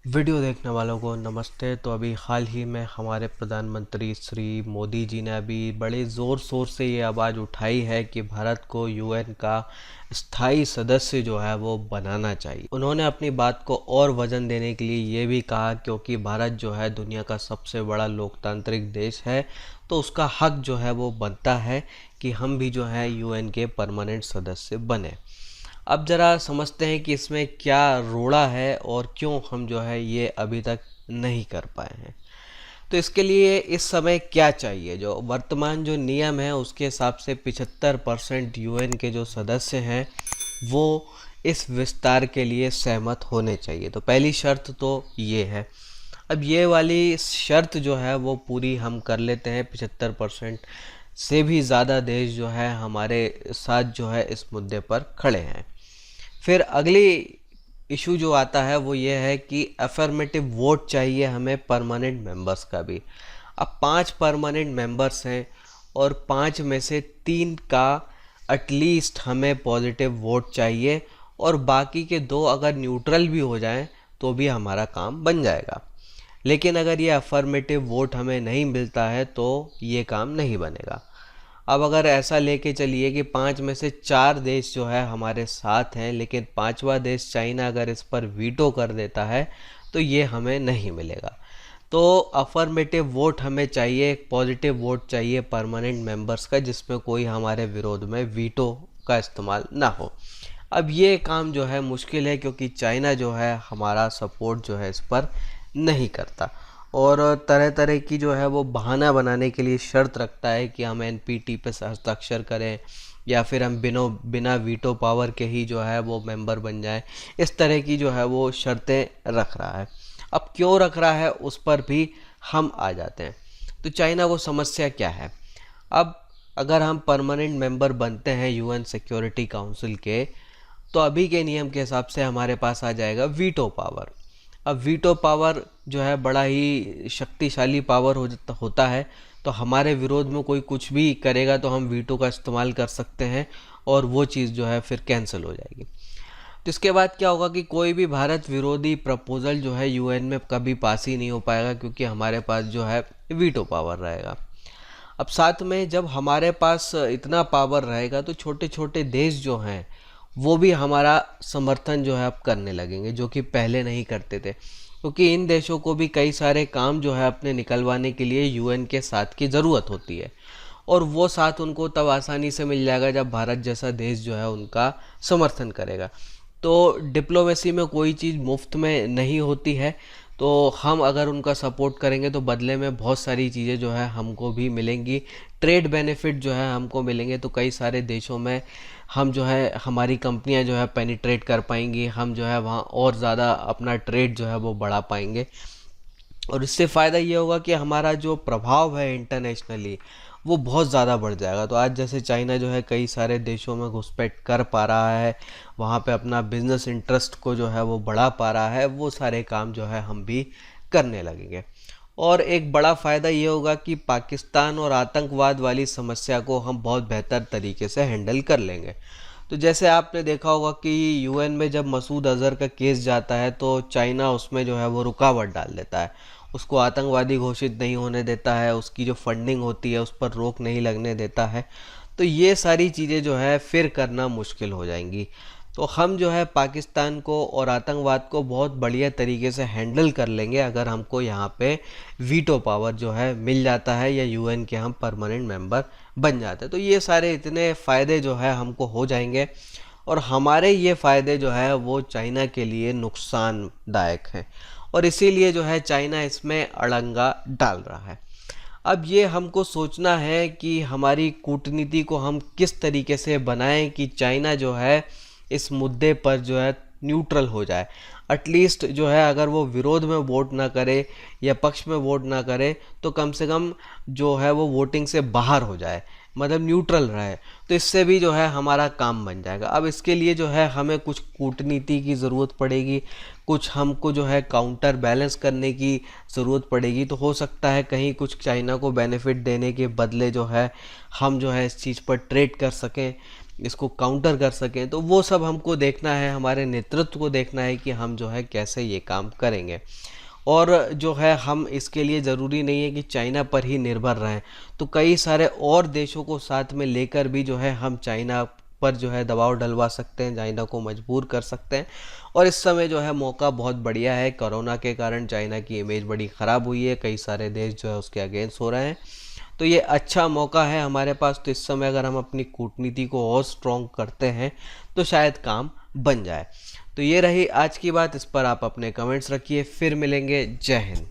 Video देखने वालों को नमस्ते। तो अभी हाल ही में हमारे प्रधानमंत्री श्री मोदी जी ने अभी बड़े ज़ोर शोर से ये आवाज़ उठाई है कि भारत को यूएन का स्थायी सदस्य जो है वो बनाना चाहिए। उन्होंने अपनी बात को और वजन देने के लिए ये भी कहा क्योंकि भारत जो है दुनिया का सबसे बड़ा लोकतांत्रिक देश है, तो उसका हक जो है वो बनता है कि हम भी जो है यूएन के परमानेंट सदस्य बने। अब ज़रा समझते हैं कि इसमें क्या रोड़ा है और क्यों हम जो है ये अभी तक नहीं कर पाए हैं। तो इसके लिए इस समय क्या चाहिए, जो वर्तमान जो नियम है उसके हिसाब से 75% यूएन के जो सदस्य हैं वो इस विस्तार के लिए सहमत होने चाहिए। तो पहली शर्त तो ये है। अब ये वाली शर्त जो है वो पूरी हम कर लेते हैं, 75% से भी ज़्यादा देश जो है हमारे साथ जो है इस मुद्दे पर खड़े हैं। फिर अगली इशू जो आता है वो ये है कि अफर्मेटिव वोट चाहिए हमें परमानेंट मेंबर्स का भी। अब 5 परमानेंट मेंबर्स हैं और 5 में से 3 का एटलीस्ट हमें पॉजिटिव वोट चाहिए और बाकी के 2 अगर न्यूट्रल भी हो जाएं तो भी हमारा काम बन जाएगा। लेकिन अगर ये अफर्मेटिव वोट हमें नहीं मिलता है तो ये काम नहीं बनेगा। अब अगर ऐसा लेके चलिए कि 5 में से 4 देश जो है हमारे साथ हैं, लेकिन 5वां देश चाइना अगर इस पर वीटो कर देता है तो ये हमें नहीं मिलेगा। तो अफर्मेटिव वोट हमें चाहिए, एक पॉजिटिव वोट चाहिए परमानेंट मेंबर्स का, जिसमें कोई हमारे विरोध में वीटो का इस्तेमाल ना हो। अब ये काम जो है मुश्किल है क्योंकि चाइना जो है हमारा सपोर्ट जो है इस पर नहीं करता और तरह तरह की जो है वो बहाना बनाने के लिए शर्त रखता है कि हम एनपीटी पे हस्ताक्षर करें या फिर हम बिना वीटो पावर के ही जो है वो मेंबर बन जाएं। इस तरह की जो है वो शर्तें रख रहा है। अब क्यों रख रहा है उस पर भी हम आ जाते हैं। तो चाइना को समस्या क्या है? अब अगर हम परमानेंट मेंबर बनते हैं यूएन सिक्योरिटी काउंसिल के, तो अभी के नियम के हिसाब से हमारे पास आ जाएगा वीटो पावर। अब वीटो पावर जो है बड़ा ही शक्तिशाली पावर होता है, तो हमारे विरोध में कोई कुछ भी करेगा तो हम वीटो का इस्तेमाल कर सकते हैं और वो चीज़ जो है फिर कैंसिल हो जाएगी। तो इसके बाद क्या होगा कि कोई भी भारत विरोधी प्रपोजल जो है यूएन में कभी पास ही नहीं हो पाएगा क्योंकि हमारे पास जो है वीटो पावर रहेगा। अब साथ में जब हमारे पास इतना पावर रहेगा तो छोटे छोटे देश जो हैं वो भी हमारा समर्थन जो है अब करने लगेंगे, जो कि पहले नहीं करते थे, क्योंकि इन देशों को भी कई सारे काम जो है अपने निकलवाने के लिए यूएन के साथ की ज़रूरत होती है और वो साथ उनको तब आसानी से मिल जाएगा जब भारत जैसा देश जो है उनका समर्थन करेगा। तो डिप्लोमेसी में कोई चीज़ मुफ्त में नहीं होती है, तो हम अगर उनका सपोर्ट करेंगे तो बदले में बहुत सारी चीज़ें जो है हमको भी मिलेंगी। ट्रेड बेनिफिट जो है हमको मिलेंगे, तो कई सारे देशों में हम जो है हमारी कंपनियां जो है पेनिट्रेट कर पाएंगी, हम जो है वहाँ और ज़्यादा अपना ट्रेड जो है वो बढ़ा पाएंगे और इससे फ़ायदा ये होगा कि हमारा जो प्रभाव है इंटरनेशनली वो बहुत ज़्यादा बढ़ जाएगा। तो आज जैसे चाइना जो है कई सारे देशों में घुसपैठ कर पा रहा है, वहाँ पे अपना बिजनेस इंटरेस्ट को जो है वो बढ़ा पा रहा है, वो सारे काम जो है हम भी करने लगेंगे। और एक बड़ा फ़ायदा ये होगा कि पाकिस्तान और आतंकवाद वाली समस्या को हम बहुत बेहतर तरीके से हैंडल कर लेंगे। तो जैसे आपने देखा होगा कि यूएन में जब मसूद अज़हर का केस जाता है तो चाइना उसमें जो है वो रुकावट डाल देता है, उसको आतंकवादी घोषित नहीं होने देता है, उसकी जो फंडिंग होती है उस पर रोक नहीं लगने देता है। तो ये सारी चीज़ें जो है फिर करना मुश्किल हो जाएंगी। तो हम जो है पाकिस्तान को और आतंकवाद को बहुत बढ़िया तरीके से हैंडल कर लेंगे अगर हमको यहाँ पे वीटो पावर जो है मिल जाता है या यूएन के हम परमानेंट मेंबर बन जाते हैं। तो ये सारे इतने फ़ायदे जो है हमको हो जाएंगे और हमारे ये फ़ायदे जो है वो चाइना के लिए नुकसानदायक हैं और इसीलिए जो है चाइना इसमें अड़ंगा डाल रहा है। अब ये हमको सोचना है कि हमारी कूटनीति को हम किस तरीके से बनाएं कि चाइना जो है इस मुद्दे पर जो है न्यूट्रल हो जाए। एटलीस्ट जो है अगर वो विरोध में वोट ना करे या पक्ष में वोट ना करे तो कम से कम जो है वो वोटिंग से बाहर हो जाए, मतलब न्यूट्रल रहे। तो इससे भी जो है हमारा काम बन जाएगा। अब इसके लिए जो है हमें कुछ कूटनीति की ज़रूरत पड़ेगी, कुछ हमको जो है काउंटर बैलेंस करने की ज़रूरत पड़ेगी। तो हो सकता है कहीं कुछ चाइना को बेनिफिट देने के बदले जो है हम जो है इस चीज़ पर ट्रेड कर सकें इसको काउंटर कर सकें, तो वो सब हमको देखना है, हमारे नेतृत्व को देखना है कि हम जो है कैसे ये काम करेंगे। और जो है हम इसके लिए ज़रूरी नहीं है कि चाइना पर ही निर्भर रहें, तो कई सारे और देशों को साथ में लेकर भी जो है हम चाइना पर जो है दबाव डलवा सकते हैं, चाइना को मजबूर कर सकते हैं। और इस समय जो है मौका बहुत बढ़िया है, कोरोना के कारण चाइना की इमेज बड़ी ख़राब हुई है, कई सारे देश जो है उसके अगेंस्ट हो रहे हैं, तो ये अच्छा मौका है हमारे पास। तो इस समय अगर हम अपनी कूटनीति को और स्ट्रॉन्ग करते हैं तो शायद काम बन जाए। तो ये रही आज की बात, इस पर आप अपने कमेंट्स रखिए, फिर मिलेंगे। जय हिंद।